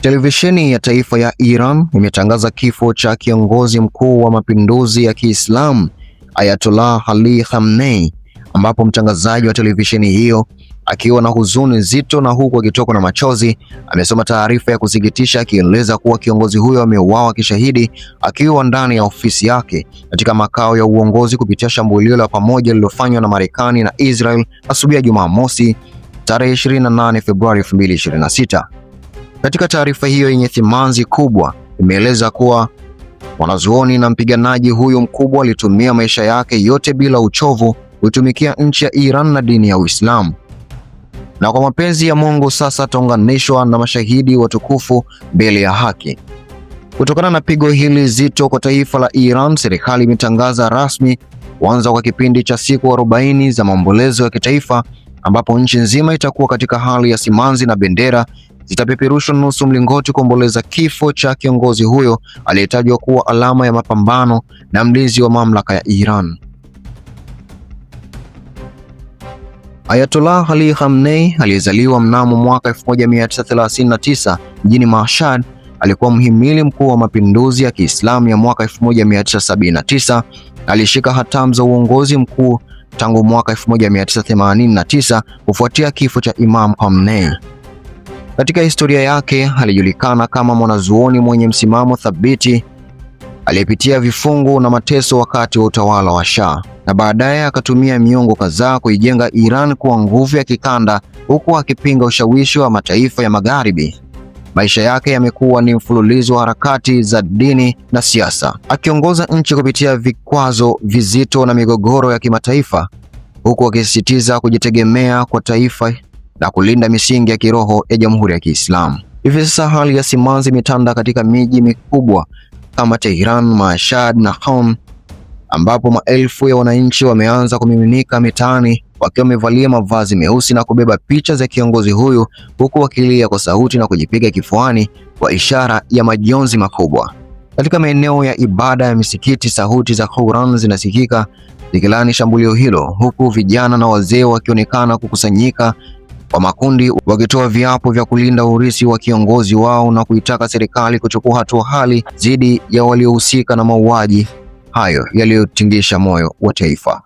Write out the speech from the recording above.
Televisheni ya taifa ya Iran imetangaza kifo cha kiongozi mkuu wa mapinduzi ya Kiislamu Ayatollah Ali Khamenei, ambapo mtangazaji wa televisheni hiyo akiwa na huzuni nzito na huku akitokwa na machozi amesoma taarifa ya kusikitisha akieleza kuwa kiongozi huyo ameuawa kishahidi akiwa ndani ya ofisi yake katika makao ya uongozi kupitia shambulio la pamoja lililofanywa na Marekani na Israel asubuhi ya Jumamosi tarehe 28 Februari 2026. Katika taarifa hiyo yenye thimanzi kubwa imeeleza kuwa mwanazuoni na mpiganaji huyo mkubwa alitumia maisha yake yote bila uchovu kuitumikia nchi ya Iran na dini ya Uislamu, na kwa mapenzi ya Mungu sasa ataunganishwa na mashahidi watukufu mbele ya haki. Kutokana na pigo hili zito kwa taifa la Iran, serikali imetangaza rasmi kuanza kwa kipindi cha siku 40 za maombolezo ya kitaifa, ambapo nchi nzima itakuwa katika hali ya simanzi na bendera zitapeperushwa nusu mlingoti kuomboleza kifo cha kiongozi huyo aliyetajwa kuwa alama ya mapambano na mlinzi wa mamlaka ya Iran. Ayatollah Ali Khamenei aliyezaliwa mnamo mwaka 1939 mjini Mashhad alikuwa mhimili mkuu wa mapinduzi ya Kiislamu ya mwaka 1979. Alishika hatamu za uongozi mkuu tangu mwaka 1989 kufuatia kifo cha Imam Khamenei. Katika historia yake alijulikana kama mwanazuoni mwenye msimamo thabiti aliyepitia vifungo na mateso wakati wa utawala wa Shah, na baadaye akatumia miongo kadhaa kuijenga Iran kuwa nguvu ya kikanda huku akipinga ushawishi wa mataifa ya Magharibi. Maisha yake yamekuwa ni mfululizo wa harakati za dini na siasa, akiongoza nchi kupitia vikwazo vizito na migogoro ya kimataifa, huku akisisitiza kujitegemea kwa taifa na kulinda misingi ya kiroho ya Jamhuri ya Kiislamu. Hivi sasa hali ya simanzi imetanda katika miji mikubwa kama Tehran, Mashhad na Qom, ambapo maelfu ya wananchi wameanza kumiminika mitaani wakiwa wamevalia mavazi meusi na kubeba picha za kiongozi huyu, huku wakilia kwa sauti na kujipiga kifuani kwa ishara ya majonzi makubwa. Katika maeneo ya ibada ya misikiti, sauti za Quran zinasikika zikilani shambulio hilo, huku vijana na wazee wakionekana kukusanyika kwa makundi wakitoa viapo vya kulinda urithi wa kiongozi wao na kuitaka serikali kuchukua hatua kali dhidi ya waliohusika na mauaji hayo yaliyotingisha moyo wa taifa.